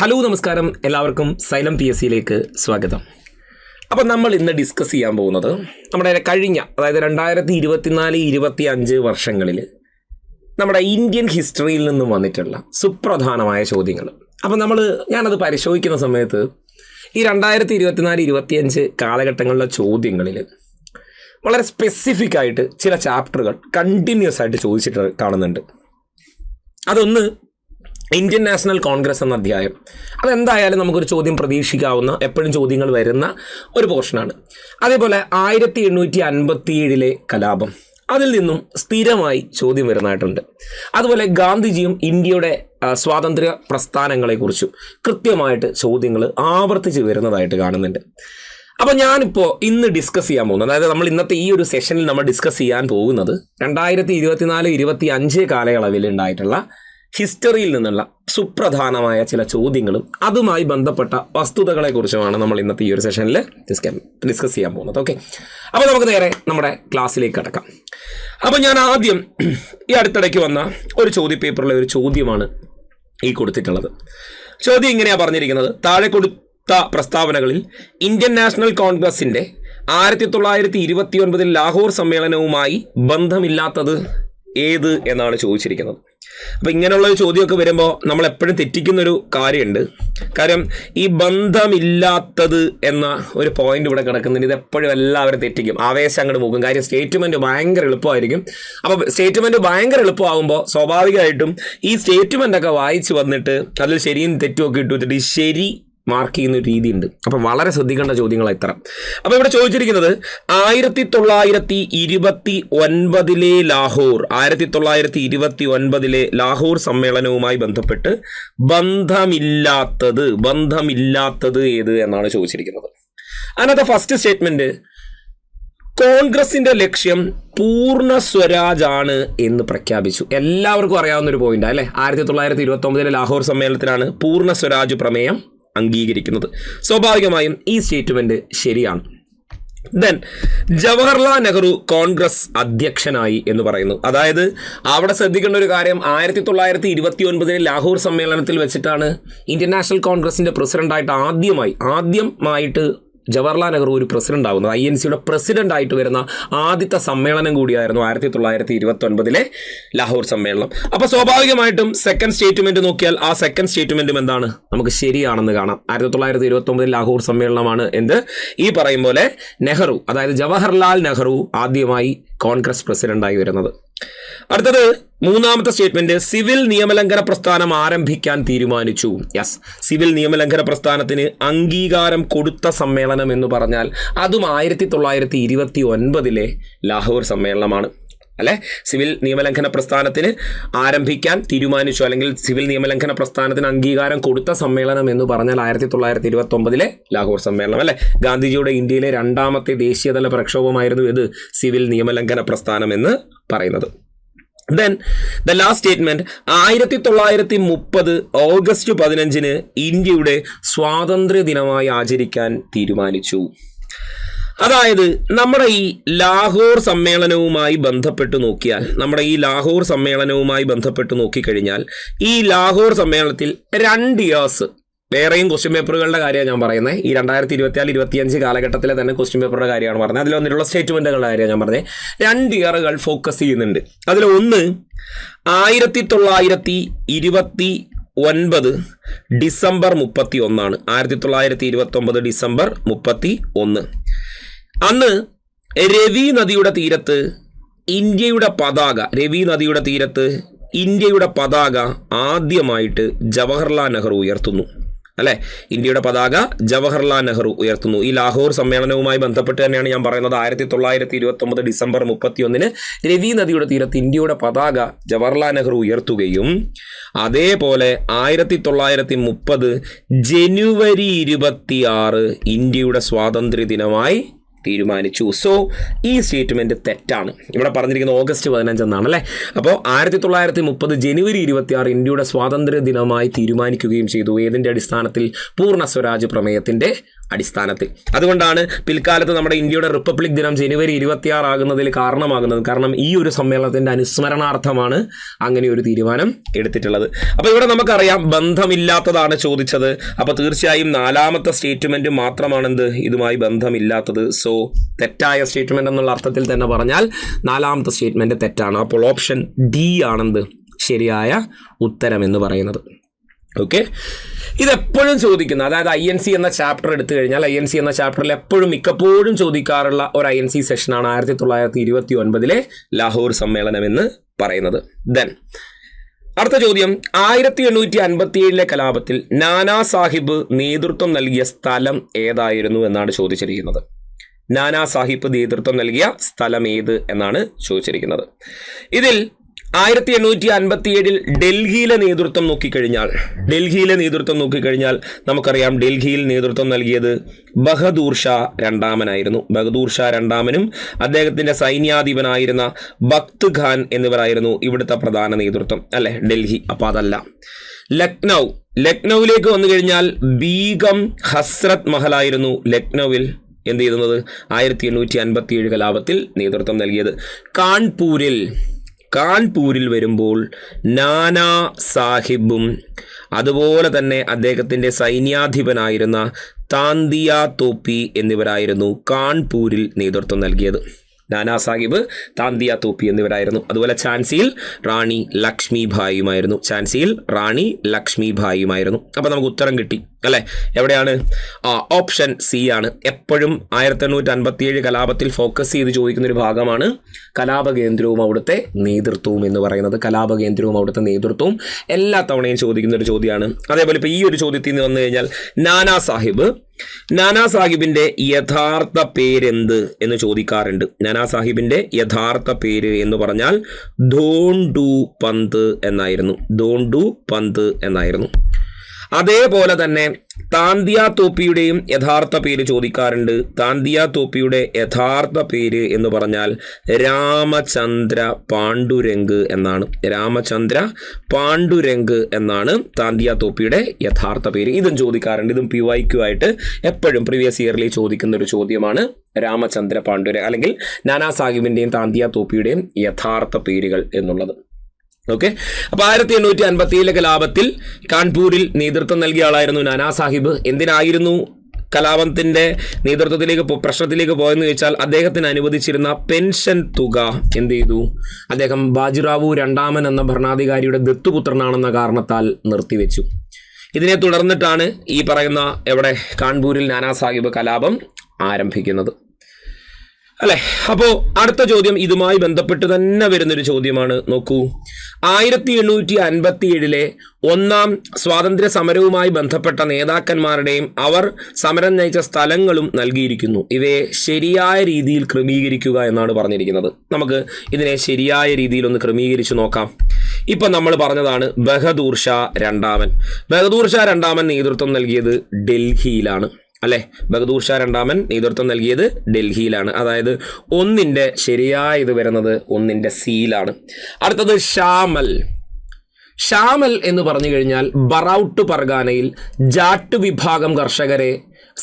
Hello നമസ്കാരം, എല്ലാവർക്കും xylem PSCയിലേക്ക് സ്വാഗതം. അപ്പോൾ നമ്മൾ ഇന്ന് ഡിസ്കസ് ചെയ്യാൻ പോകുന്നത് നമ്മുടെ കഴിഞ്ഞ, അതായത് 2024-25 വർഷങ്ങളിൽ നമ്മുടെ ഇന്ത്യൻ ഹിസ്റ്ററിയിൽ നിന്നും വന്നിട്ടുള്ള സുപ്രധാനമായ ചോദ്യങ്ങൾ. അപ്പോൾ ഞാനത് പരിശോധിക്കുന്ന സമയത്ത് ഈ 2024-25 കാലഘട്ടങ്ങളിലെ ചോദ്യങ്ങളിൽ വളരെ സ്പെസിഫിക് ആയിട്ട് ചില ചാപ്റ്ററുകൾ കണ്ടിന്യൂസ് ആയിട്ട് ചോദിച്ചിട്ട് കാണുന്നുണ്ട്. അതൊന്ന് ഇന്ത്യൻ നാഷണൽ കോൺഗ്രസ് എന്ന അധ്യായം. അതെന്തായാലും നമുക്കൊരു ചോദ്യം പ്രതീക്ഷിക്കാവുന്ന, എപ്പോഴും ചോദ്യങ്ങൾ വരുന്ന ഒരു പോർഷനാണ്. അതേപോലെ 1857 കലാപം, അതിൽ നിന്നും സ്ഥിരമായി ചോദ്യം വരുന്നതായിട്ടുണ്ട്. അതുപോലെ ഗാന്ധിജിയും ഇന്ത്യയുടെ സ്വാതന്ത്ര്യ പ്രസ്ഥാനങ്ങളെക്കുറിച്ചും കൃത്യമായിട്ട് ചോദ്യങ്ങൾ ആവർത്തിച്ച് വരുന്നതായിട്ട് കാണുന്നുണ്ട്. അപ്പോൾ ഞാനിപ്പോൾ ഇന്ന് ഡിസ്കസ് ചെയ്യാൻ പോകുന്നത്, അതായത് നമ്മൾ ഇന്നത്തെ ഈ ഒരു സെഷനിൽ നമ്മൾ ഡിസ്കസ് ചെയ്യാൻ പോകുന്നത് 2024-25 കാലയളവിൽ ഉണ്ടായിട്ടുള്ള ഹിസ്റ്ററിയിൽ നിന്നുള്ള സുപ്രധാനമായ ചില ചോദ്യങ്ങളും അതുമായി ബന്ധപ്പെട്ട വസ്തുതകളെക്കുറിച്ചുമാണ് നമ്മൾ ഇന്നത്തെ ഈ ഒരു സെഷനിൽ ഡിസ്കസ് ചെയ്യാൻ പോകുന്നത്. ഓക്കെ, അപ്പോൾ നമുക്ക് നേരെ നമ്മുടെ ക്ലാസ്സിലേക്ക് കടക്കാം. അപ്പോൾ ഞാൻ ആദ്യം ഈ അടുത്തിടയ്ക്ക് വന്ന ഒരു ചോദ്യപേപ്പറിലെ ഒരു ചോദ്യമാണ് ഈ കൊടുത്തിട്ടുള്ളത്. ചോദ്യം ഇങ്ങനെയാണ് പറഞ്ഞിരിക്കുന്നത്: താഴെ കൊടുത്ത പ്രസ്താവനകളിൽ ഇന്ത്യൻ നാഷണൽ കോൺഗ്രസിൻ്റെ 1929 ലാഹോർ സമ്മേളനവുമായി ബന്ധമില്ലാത്തത് ഏത് എന്നാണ് ചോദിച്ചിരിക്കുന്നത്. അപ്പോൾ ഇങ്ങനെയുള്ള ഒരു ചോദ്യമൊക്കെ വരുമ്പോൾ നമ്മൾ എപ്പോഴും തെറ്റിക്കുന്നൊരു കാര്യമുണ്ട്. കാര്യം ഈ ബന്ധമില്ലാത്തത് എന്ന ഒരു പോയിന്റ് ഇവിടെ കിടക്കുന്നുണ്ട്. ഇതെപ്പോഴും എല്ലാവരും തെറ്റിക്കും, ആവേശം അങ്ങോട്ട് പോകും. കാര്യം സ്റ്റേറ്റ്മെൻറ്റ് ഭയങ്കര എളുപ്പമായിരിക്കും. അപ്പോൾ സ്റ്റേറ്റ്മെൻറ്റ് ഭയങ്കര എളുപ്പമാകുമ്പോൾ സ്വാഭാവികമായിട്ടും ഈ സ്റ്റേറ്റ്മെൻറ്റൊക്കെ വായിച്ച് വന്നിട്ട് അതിൽ ശരിയും തെറ്റുമൊക്കെ ഇട്ട് വെച്ചിട്ട് ഈ ശരി മാർക്ക് ചെയ്യുന്ന ഒരു രീതിയുണ്ട്. അപ്പം വളരെ ശ്രദ്ധിക്കേണ്ട ചോദ്യങ്ങൾ ഇത്ര. അപ്പോൾ ഇവിടെ ചോദിച്ചിരിക്കുന്നത് 1929 ലാഹോർ, 1929 ലാഹോർ സമ്മേളനവുമായി ബന്ധപ്പെട്ട് ബന്ധമില്ലാത്തത് ഏത് എന്നാണ് ചോദിച്ചിരിക്കുന്നത്. അതിനകത്ത് ഫസ്റ്റ് സ്റ്റേറ്റ്മെന്റ്, കോൺഗ്രസിന്റെ ലക്ഷ്യം പൂർണ്ണ സ്വരാജ് ആണ് എന്ന് പ്രഖ്യാപിച്ചു. എല്ലാവർക്കും അറിയാവുന്ന ഒരു പോയിന്റ് അല്ലേ. 1929 ലാഹോർ സമ്മേളനത്തിലാണ് പൂർണ്ണ സ്വരാജ് പ്രമേയം അംഗീകരിക്കുന്നത്. സ്വാഭാവികമായും ഈ സ്റ്റേറ്റ്മെന്റ് ശരിയാണ്. ദെൻ ജവഹർലാൽ നെഹ്റു കോൺഗ്രസ് അധ്യക്ഷനായി എന്ന് പറയുന്നു. അതായത് അവിടെ ശ്രദ്ധിക്കേണ്ട ഒരു കാര്യം, 1929 ലാഹോർ സമ്മേളനത്തിൽ വെച്ചിട്ടാണ് ഇന്ത്യൻ നാഷണൽ കോൺഗ്രസിന്റെ പ്രസിഡന്റായിട്ട് ആദ്യമായിട്ട് ജവഹർലാൽ നെഹ്റു ഒരു പ്രസിഡന്റ് ആകുന്നത്. INCയുടെ പ്രസിഡന്റ് ആയിട്ട് വരുന്ന ആദ്യത്തെ സമ്മേളനം കൂടിയായിരുന്നു 1929 ലാഹോർ സമ്മേളനം. അപ്പോൾ സ്വാഭാവികമായിട്ടും സെക്കൻഡ് സ്റ്റേറ്റ്മെന്റ് നോക്കിയാൽ ആ സെക്കൻഡ് സ്റ്റേറ്റ്മെന്റും എന്താണ്, നമുക്ക് ശരിയാണെന്ന് കാണാം. 1929 ലാഹോർ സമ്മേളനമാണ് ഈ പറയും പോലെ നെഹ്റു, അതായത് ജവഹർലാൽ നെഹ്റു ആദ്യമായി കോൺഗ്രസ് പ്രസിഡന്റായി വരുന്നത്. അടുത്തത് മൂന്നാമത്തെ സ്റ്റേറ്റ്മെന്റ്, സിവിൽ നിയമലംഘന പ്രസ്ഥാനം ആരംഭിക്കാൻ തീരുമാനിച്ചു. യെസ്, സിവിൽ നിയമലംഘന പ്രസ്ഥാനത്തിന് അംഗീകാരം കൊടുത്ത സമ്മേളനം എന്ന് പറഞ്ഞാൽ അതും 1929 ലാഹോർ സമ്മേളനമാണ് അല്ലെ. സിവിൽ നിയമലംഘന പ്രസ്ഥാനത്തിന് ആരംഭിക്കാൻ തീരുമാനിച്ചു, അല്ലെങ്കിൽ സിവിൽ നിയമലംഘന പ്രസ്ഥാനത്തിന് അംഗീകാരം കൊടുത്ത സമ്മേളനം എന്ന് പറഞ്ഞാൽ 1929 ലാഹോർ സമ്മേളനം അല്ലെ. ഗാന്ധിജിയുടെ ഇന്ത്യയിലെ രണ്ടാമത്തെ ദേശീയതല പ്രക്ഷോഭമായിരുന്നു ഇത് സിവിൽ നിയമലംഘന പ്രസ്ഥാനം എന്ന് പറയുന്നത്. Then the last statement, 1930 August 15 ഇന്ത്യയുടെ സ്വാതന്ത്ര്യ ദിനമായി ആചരിക്കാൻ തീരുമാനിച്ചു. അതായത് നമ്മുടെ ഈ ലാഹോർ സമ്മേളനവുമായി ബന്ധപ്പെട്ട് നോക്കിക്കഴിഞ്ഞാൽ ഈ ലാഹോർ സമ്മേളനത്തിൽ 2 ഇയേഴ്സ്, വേറെയും ക്വസ്റ്റ്യൻ പേപ്പറുകളുടെ കാര്യമാണ് ഞാൻ പറയുന്നത്. ഈ 2024-25 കാലഘട്ടത്തിലെ തന്നെ ക്വസ്റ്റ്യൻ പേപ്പറുടെ കാര്യമാണ് പറഞ്ഞത്. അതിൽ വന്നിട്ടുള്ള സ്റ്റേറ്റ്മെന്റുകളുടെ കാര്യമാണ് ഞാൻ പറഞ്ഞത്. 2 ഇയറുകൾ ഫോക്കസ് ചെയ്യുന്നുണ്ട്. അതിൽ ഒന്ന് 1929 ഡിസംബർ 31. 1929 ഡിസംബർ 31. അന്ന് രവി നദിയുടെ തീരത്ത് ഇന്ത്യയുടെ പതാക ആദ്യമായിട്ട് ജവഹർലാൽ നെഹ്റു ഉയർത്തുന്നു അല്ലെ. ഇന്ത്യയുടെ പതാക ജവഹർലാൽ നെഹ്റു ഉയർത്തുന്നു. ഈ ലാഹോർ സമ്മേളനവുമായി ബന്ധപ്പെട്ട് തന്നെയാണ് ഞാൻ പറയുന്നത്. 1929 ഡിസംബർ 31 രവി നദിയുടെ തീരത്ത് ഇന്ത്യയുടെ പതാക ജവഹർലാൽ നെഹ്റു ഉയർത്തുകയും അതേപോലെ 1930 ജനുവരി 26 ഇന്ത്യയുടെ സ്വാതന്ത്ര്യ ദിനമായി തീരുമാനിച്ചു. സോ ഈ സ്റ്റേറ്റ്മെന്റ് തെറ്റാണ്. ഇവിടെ പറഞ്ഞിരിക്കുന്ന ഓഗസ്റ്റ് 15 എന്നാണ് അല്ലേ. അപ്പോൾ 1930 ജനുവരി 26 ഇന്ത്യയുടെ സ്വാതന്ത്ര്യ ദിനമായി തീരുമാനിക്കുകയും ചെയ്തു. ഏതിൻ്റെ അടിസ്ഥാനത്തിൽ? പൂർണ്ണ സ്വരാജ് പ്രമേയത്തിന്റെ അടിസ്ഥാനത്തിൽ. അതുകൊണ്ടാണ് പിൽക്കാലത്ത് നമ്മുടെ ഇന്ത്യയുടെ റിപ്പബ്ലിക് ദിനം ജനുവരി 26 ആകുന്നതിൽ കാരണമാകുന്നത്. കാരണം ഈ ഒരു സമ്മേളനത്തിൻ്റെ അനുസ്മരണാർത്ഥമാണ് അങ്ങനെ ഒരു തീരുമാനം എടുത്തിട്ടുള്ളത്. അപ്പോൾ ഇവിടെ നമുക്കറിയാം ബന്ധമില്ലാത്തതാണ് ചോദിച്ചത്. അപ്പോൾ തീർച്ചയായും 4ാമത്തെ സ്റ്റേറ്റ്മെൻറ്റ് മാത്രമാണെന്ത് ഇതുമായി ബന്ധമില്ലാത്തത്. സോ തെറ്റായ സ്റ്റേറ്റ്മെൻറ്റ് എന്നുള്ള അർത്ഥത്തിൽ തന്നെ പറഞ്ഞാൽ 4ാമത്തെ സ്റ്റേറ്റ്മെൻറ്റ് തെറ്റാണ്. അപ്പോൾ ഓപ്ഷൻ ഡി ആണെന്ത് ശരിയായ ഉത്തരം എന്ന് പറയുന്നത്. ഓക്കെ, ഇതെപ്പോഴും ചോദിക്കുന്ന, അതായത് INC എന്ന ചാപ്റ്റർ എടുത്തു കഴിഞ്ഞാൽ INC എന്ന ചാപ്റ്ററിൽ മിക്കപ്പോഴും ചോദിക്കാറുള്ള ഒരു INC സെഷനാണ് 1929 ലാഹോർ സമ്മേളനം എന്ന് പറയുന്നത്. ദെൻ അടുത്ത ചോദ്യം, 1857 കലാപത്തിൽ നാനാ സാഹിബ് നേതൃത്വം നൽകിയ സ്ഥലം ഏതായിരുന്നു എന്നാണ് ചോദിച്ചിരിക്കുന്നത്. നാനാ സാഹിബ് നേതൃത്വം നൽകിയ സ്ഥലം ഏത് എന്നാണ് ചോദിച്ചിരിക്കുന്നത്. ഇതിൽ 1857 ഡൽഹിയിലെ നേതൃത്വം നോക്കിക്കഴിഞ്ഞാൽ നമുക്കറിയാം ഡൽഹിയിൽ നേതൃത്വം നൽകിയത് ബഹദൂർ ഷാ രണ്ടാമനായിരുന്നു. ബഹദൂർ ഷാ രണ്ടാമനും അദ്ദേഹത്തിൻ്റെ സൈന്യാധിപനായിരുന്ന ബക്ത് ഖാൻ എന്നിവരായിരുന്നു ഇവിടുത്തെ പ്രധാന നേതൃത്വം, അല്ലെ ഡൽഹി. അപ്പോൾ അതല്ല. ലക്നൌവിലേക്ക് വന്നു കഴിഞ്ഞാൽ ബീഗം ഹസ്രത് മഹലായിരുന്നു ലക്നൌവിൽ എന്ത് ചെയ്യുന്നത് 1857 കലാപത്തിൽ നേതൃത്വം നൽകിയത്. കാൺപൂരിൽ വരുമ്പോൾ നാനാ സാഹിബും അതുപോലെ തന്നെ അദ്ദേഹത്തിൻ്റെ സൈന്യാധിപനായിരുന്ന താന്തിയ തോപ്പി എന്നിവരായിരുന്നു കാൺപൂരിൽ നേതൃത്വം നൽകിയത്. നാനാ സാഹിബ്, താന്തിയ തോപ്പി എന്നിവരായിരുന്നു. അതുപോലെ ഝാൻസിയിൽ റാണി ലക്ഷ്മിഭായിയുമായിരുന്നു. അപ്പോൾ നമുക്ക് ഉത്തരം കിട്ടി അല്ലേ? എവിടെയാണ്? ഓപ്ഷൻ സി ആണ്. എപ്പോഴും 1857 കലാപത്തിൽ ഫോക്കസ് ചെയ്ത് ചോദിക്കുന്ന ഒരു ഭാഗമാണ് കലാപകേന്ദ്രവും അവിടുത്തെ നേതൃത്വവും എന്ന് പറയുന്നത്. കലാപകേന്ദ്രവും അവിടുത്തെ നേതൃത്വവും എല്ലാ തവണയും ചോദിക്കുന്ന ഒരു ചോദ്യമാണ്. അതേപോലെ ഇപ്പോൾ ഈ ഒരു ചോദ്യത്തിൽ നിന്ന് വന്നു കഴിഞ്ഞാൽ നാനാ സാഹിബിൻ്റെ യഥാർത്ഥ പേരെന്ത് എന്ന് ചോദിക്കാറുണ്ട്. നാനാ സാഹിബിൻ്റെ യഥാർത്ഥ പേര് എന്ന് പറഞ്ഞാൽ ധോണ്ടു പന്ത് എന്നായിരുന്നു. അതേപോലെ തന്നെ താന്തിയ തോപ്പിയുടെയും യഥാർത്ഥ പേര് ചോദിക്കാറുണ്ട്. താന്തിയ തോപ്പിയുടെ യഥാർത്ഥ പേര് എന്ന് പറഞ്ഞാൽ രാമചന്ദ്ര പാണ്ഡുരംഗ് എന്നാണ് താന്തിയ തോപ്പിയുടെ യഥാർത്ഥ പേര്. ഇതും ചോദിക്കാറുണ്ട്. ഇതും PYQ ആയിട്ട് എപ്പോഴും പ്രീവിയസ് ഇയറിൽ ചോദിക്കുന്ന ഒരു ചോദ്യമാണ് രാമചന്ദ്ര പാണ്ഡുരംഗ്, അല്ലെങ്കിൽ നാനാ സാഹിബിൻ്റെയും താന്തിയ തോപ്പിയുടെയും യഥാർത്ഥ പേരുകൾ എന്നുള്ളത്. ഓക്കെ, അപ്പോൾ 1857 കലാപത്തിൽ കാൺപൂരിൽ നേതൃത്വം നൽകിയ ആളായിരുന്നു നാനാ സാഹിബ്. എന്തിനായിരുന്നു കലാപത്തിൻ്റെ പ്രശ്നത്തിലേക്ക് പോയെന്ന് ചോദിച്ചാൽ അദ്ദേഹത്തിന് അനുവദിച്ചിരുന്ന പെൻഷൻ തുക എന്ത് ചെയ്തു? അദ്ദേഹം ബാജിറാവു രണ്ടാമൻ എന്ന ഭരണാധികാരിയുടെ ദത്തുപുത്രനാണെന്ന കാരണത്താൽ നിർത്തിവെച്ചു. ഇതിനെ തുടർന്നിട്ടാണ് ഈ പറയുന്ന കാൺപൂരിൽ നാനാ സാഹിബ് കലാപം ആരംഭിക്കുന്നത്, അല്ലേ? അപ്പോൾ അടുത്ത ചോദ്യം ഇതുമായി ബന്ധപ്പെട്ട് തന്നെ വരുന്നൊരു ചോദ്യമാണ്. നോക്കൂ, 1857 ഒന്നാം സ്വാതന്ത്ര്യ സമരവുമായി ബന്ധപ്പെട്ട നേതാക്കന്മാരുടെയും അവർ സമരം നയിച്ച സ്ഥലങ്ങളും നൽകിയിരിക്കുന്നു. ഇവയെ ശരിയായ രീതിയിൽ ക്രമീകരിക്കുക എന്നാണ് പറഞ്ഞിരിക്കുന്നത്. നമുക്ക് ഇതിനെ ശരിയായ രീതിയിൽ ഒന്ന് ക്രമീകരിച്ച് നോക്കാം. ഇപ്പം നമ്മൾ പറഞ്ഞതാണ് ബഹദൂർ ഷാ രണ്ടാമൻ നേതൃത്വം നൽകിയത് ഡൽഹിയിലാണ്, അല്ലേ? ബഹദൂർ ഷാ രണ്ടാമൻ നേതൃത്വം നൽകിയത് ഡൽഹിയിലാണ്. അതായത് ഒന്നിൻ്റെ ശരിയായ ഇത് വരുന്നത് ഒന്നിൻ്റെ സിയിലാണ്. അടുത്തത് ഷാമൽ എന്ന് പറഞ്ഞു കഴിഞ്ഞാൽ ബറൌട്ട് പർഗാനയിൽ ജാട്ട് വിഭാഗം കർഷകരെ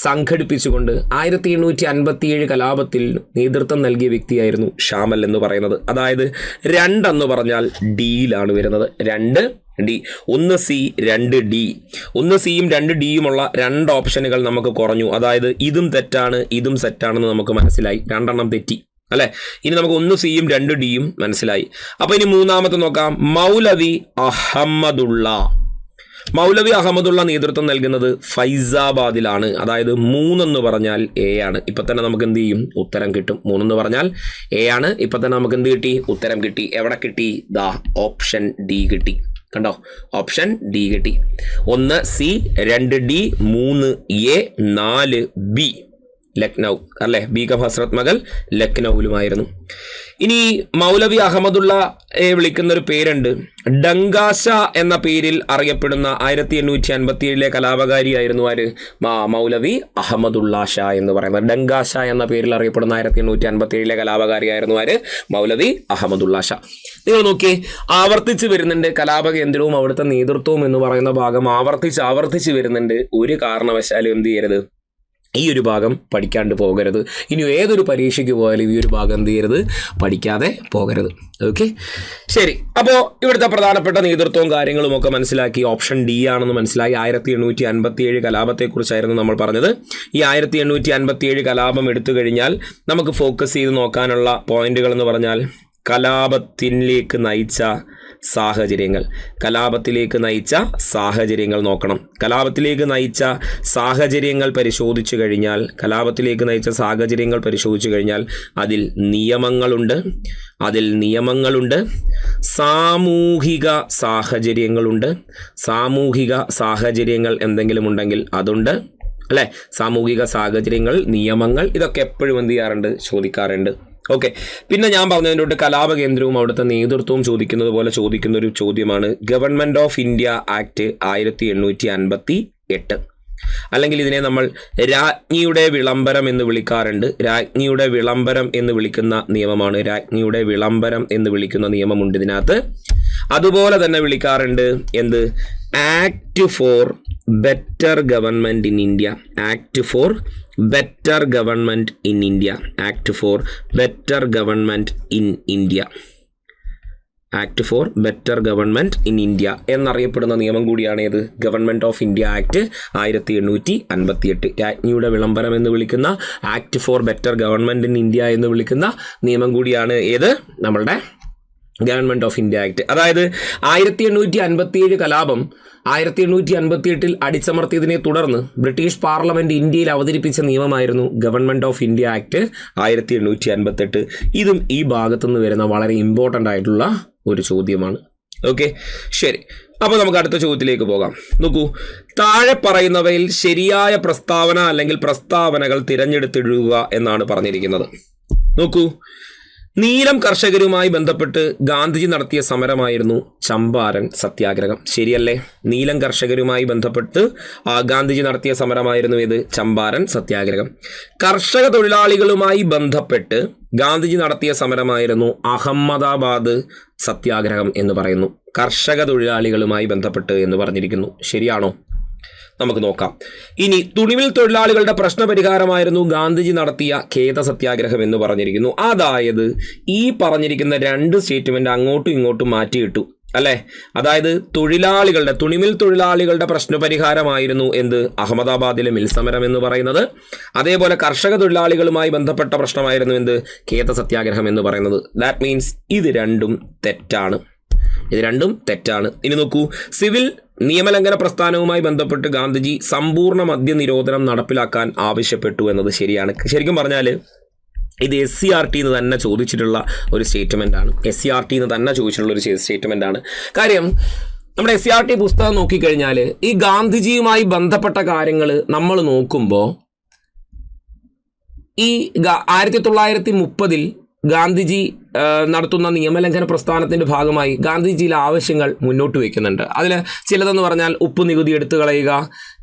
സംഘടിപ്പിച്ചുകൊണ്ട് 1857 കലാപത്തിൽ നേതൃത്വം നൽകിയ വ്യക്തിയായിരുന്നു ഷാമൽ എന്ന് പറയുന്നത്. അതായത് 2 എന്ന് പറഞ്ഞാൽ ഡിയിലാണ് വരുന്നത്. 2 ഡി, 1 സി 2 ഡി. 1 സിയും 2 ഡിയുമുള്ള 2 ഓപ്ഷനുകൾ നമുക്ക് കുറഞ്ഞു. അതായത് ഇതും തെറ്റാണ് ഇതും സെറ്റാണെന്ന് നമുക്ക് മനസ്സിലായി. 2 എണ്ണം തെറ്റി, അല്ലേ? ഇനി നമുക്ക് 1 സിയും 2 ഡിയും മനസ്സിലായി. അപ്പോൾ ഇനി മൂന്നാമത്തെ നോക്കാം. മൗലവി അഹമ്മദുള്ള നേതൃത്വം നൽകുന്നത് ഫൈസാബാദിലാണ്. അതായത് 3 എന്ന് പറഞ്ഞാൽ എ ആണ്. ഇപ്പം തന്നെ നമുക്ക് എന്ത് ചെയ്യും? ഉത്തരം കിട്ടും. 3 എന്ന് പറഞ്ഞാൽ എ ആണ്. ഇപ്പം തന്നെ നമുക്ക് എന്ത് കിട്ടി? ഉത്തരം കിട്ടി. എവിടെ കിട്ടി? ഓപ്ഷൻ ഡി കിട്ടി. കണ്ടോ? ഓപ്ഷൻ ഡി കിട്ടി. 1 C 2 D 3 A 4 B. Lucknow, അല്ലേ? ബീഗം ഹസ്രത് മഹൽ ലക്നൌവിലുമായിരുന്നു. ഇനി മൗലവി അഹമ്മദുള്ള വിളിക്കുന്നൊരു പേരുണ്ട്. ഡങ്കാശ എന്ന പേരിൽ അറിയപ്പെടുന്ന 1857 കലാപകാരിയായിരുന്നു ആര്? മൗലവി അഹമ്മദുള്ള ഷാ എന്ന് പറയുന്നത്. ഡങ്കാശ എന്ന പേരിൽ അറിയപ്പെടുന്ന 1857 കലാപകാരിയായിരുന്നു ആര്? മൗലവി അഹമ്മദുള്ള ഷാ. നിങ്ങൾ നോക്കി, ആവർത്തിച്ച് വരുന്നുണ്ട് കലാപകേന്ദ്രവും അവിടുത്തെ നേതൃത്വവും എന്ന് പറയുന്ന ഭാഗം ആവർത്തിച്ച് വരുന്നുണ്ട്. ഒരു കാരണവശാലും എന്ത് ചെയ്യരുത്? ഈ ഒരു ഭാഗം പഠിക്കാണ്ട് പോകരുത്. ഇനി ഏതൊരു പരീക്ഷയ്ക്ക് പോയാലും ഈ ഒരു ഭാഗം എന്ത് ചെയ്യരുത്, പഠിക്കാതെ പോകരുത്. ഓക്കെ, ശരി. അപ്പോൾ ഇവിടുത്തെ പ്രധാനപ്പെട്ട നേതൃത്വവും കാര്യങ്ങളും ഒക്കെ മനസ്സിലാക്കി. ഓപ്ഷൻ ഡി ആണെന്ന് മനസ്സിലായി. 1857 കലാപത്തെക്കുറിച്ചായിരുന്നു നമ്മൾ പറഞ്ഞത്. ഈ 1857 കലാപം എടുത്തു കഴിഞ്ഞാൽ നമുക്ക് ഫോക്കസ് ചെയ്ത് നോക്കാനുള്ള പോയിന്റുകൾ എന്ന് പറഞ്ഞാൽ കലാപത്തിലേക്ക് നയിച്ച സാഹചര്യങ്ങൾ നോക്കണം. കലാപത്തിലേക്ക് നയിച്ച സാഹചര്യങ്ങൾ പരിശോധിച്ചു കഴിഞ്ഞാൽ അതിൽ നിയമങ്ങളുണ്ട്, സാമൂഹിക സാഹചര്യങ്ങൾ എന്തെങ്കിലും ഉണ്ടെങ്കിൽ അതുണ്ട്, അല്ലേ? സാമൂഹിക സാഹചര്യങ്ങൾ, നിയമങ്ങൾ, ഇതൊക്കെ എപ്പോഴും എന്ത് ചെയ്യാറുണ്ട്, ചോദിക്കാറുണ്ട്. ഓക്കെ, പിന്നെ ഞാൻ പറഞ്ഞതിൻ്റെ കലാപ കേന്ദ്രവും അവിടുത്തെ നേതൃത്വവും ചോദിക്കുന്നത് പോലെ ചോദിക്കുന്ന ഒരു ചോദ്യമാണ് ഗവൺമെൻറ് ഓഫ് ഇന്ത്യ ആക്ട് 1858, അല്ലെങ്കിൽ ഇതിനെ നമ്മൾ രാജ്ഞിയുടെ വിളംബരം എന്ന് വിളിക്കാറുണ്ട്. രാജ്ഞിയുടെ വിളംബരം എന്ന് വിളിക്കുന്ന നിയമമാണ്. രാജ്ഞിയുടെ വിളംബരം എന്ന് വിളിക്കുന്ന നിയമമുണ്ട് ഇതിനകത്ത്. അതുപോലെ തന്നെ വിളിക്കാറുണ്ട് എന്ത്, act four better government in India. Act four better government in India. Act four better government in India. Act four better government in India എന്നറിയപ്പെടുന്ന നിയമം കൂടിയാണ് ഏത്, ഗവൺമെൻറ് ഓഫ് ഇന്ത്യ ആക്ട് 1858. രാജ്ഞിയുടെ വിളംബരം എന്ന് വിളിക്കുന്ന act four better government in India എന്ന് വിളിക്കുന്ന നിയമം കൂടിയാണ് ഏത്, നമ്മളുടെ ഗവൺമെൻറ് ഓഫ് ഇന്ത്യ ആക്ട്. അതായത് 1857 കലാപം 1858 അടിച്ചമർത്തിയതിനെ തുടർന്ന് ബ്രിട്ടീഷ് പാർലമെൻറ്റ് ഇന്ത്യയിൽ അവതരിപ്പിച്ച നിയമമായിരുന്നു ഗവൺമെൻറ് ഓഫ് ഇന്ത്യ ആക്ട് 1858. ഇതും ഈ ഭാഗത്തുനിന്ന് വരുന്ന വളരെ ഇമ്പോർട്ടൻ്റ് ആയിട്ടുള്ള ഒരു ചോദ്യമാണ്. ഓക്കെ, ശരി. അപ്പോൾ നമുക്ക് അടുത്ത ചോദ്യത്തിലേക്ക് പോകാം. നോക്കൂ, താഴെ പറയുന്നവയിൽ ശരിയായ പ്രസ്താവന അല്ലെങ്കിൽ പ്രസ്താവനകൾ തിരഞ്ഞെടുത്തിടുക എന്നാണ് പറഞ്ഞിരിക്കുന്നത്. നോക്കൂ, നീലം കർഷകരുമായി ബന്ധപ്പെട്ട് ഗാന്ധിജി നടത്തിയ സമരമായിരുന്നു ചമ്പാരൻ സത്യാഗ്രഹം. ശരിയല്ലേ? നീലം കർഷകരുമായി ബന്ധപ്പെട്ട് ഗാന്ധിജി നടത്തിയ സമരമായിരുന്നു ഇത്, ചമ്പാരൻ സത്യാഗ്രഹം. കർഷക തൊഴിലാളികളുമായി ബന്ധപ്പെട്ട് ഗാന്ധിജി നടത്തിയ സമരമായിരുന്നു അഹമ്മദാബാദ് സത്യാഗ്രഹം എന്ന് പറയുന്നു. കർഷക തൊഴിലാളികളുമായി ബന്ധപ്പെട്ട് എന്ന് പറഞ്ഞിരിക്കുന്നു. ശരിയാണോ? നമുക്ക് നോക്കാം. ഇനി തുണിമിൽ തൊഴിലാളികളുടെ പ്രശ്നപരിഹാരമായിരുന്നു ഗാന്ധിജി നടത്തിയ ഖേദ സത്യാഗ്രഹം എന്ന് പറഞ്ഞിരിക്കുന്നു. അതായത് ഈ പറഞ്ഞിരിക്കുന്ന രണ്ട് സ്റ്റേറ്റ്മെന്റ് അങ്ങോട്ടും ഇങ്ങോട്ടും മാറ്റിയിട്ടു, അല്ലേ? അതായത് തുണിമിൽ തൊഴിലാളികളുടെ പ്രശ്നപരിഹാരമായിരുന്നു എന്ത്, അഹമ്മദാബാദിലെ മിൽ സമരം എന്ന് പറയുന്നത്. അതേപോലെ കർഷക തൊഴിലാളികളുമായി ബന്ധപ്പെട്ട പ്രശ്നമായിരുന്നു എന്ത്, ഖേദ സത്യാഗ്രഹം എന്ന് പറയുന്നത്. ദാറ്റ് മീൻസ് ഇത് രണ്ടും തെറ്റാണ്. ഇനി നോക്കൂ, സിവിൽ നിയമലംഘന പ്രസ്ഥാനവുമായി ബന്ധപ്പെട്ട് ഗാന്ധിജി സമ്പൂർണ്ണ മദ്യനിരോധനം നടപ്പിലാക്കാൻ ആവശ്യപ്പെട്ടു എന്നത് ശരിയാണ്. ശരിക്കും പറഞ്ഞാൽ ഇത് SCERT തന്നെ ചോദിച്ചിട്ടുള്ള ഒരു സ്റ്റേറ്റ്മെൻ്റ് ആണ്. കാര്യം നമ്മുടെ SCERT പുസ്തകം നോക്കിക്കഴിഞ്ഞാൽ ഈ ഗാന്ധിജിയുമായി ബന്ധപ്പെട്ട കാര്യങ്ങൾ നമ്മൾ നോക്കുമ്പോൾ ഈ 1930 ഗാന്ധിജി നടത്തുന്ന നിയമലംഘന പ്രസ്ഥാനത്തിൻ്റെ ഭാഗമായി ഗാന്ധിജി ചില ആവശ്യങ്ങൾ മുന്നോട്ട് വയ്ക്കുന്നുണ്ട്. അതിൽ ചിലതെന്ന് പറഞ്ഞാൽ ഉപ്പ് നികുതി എടുത്തു കളയുക,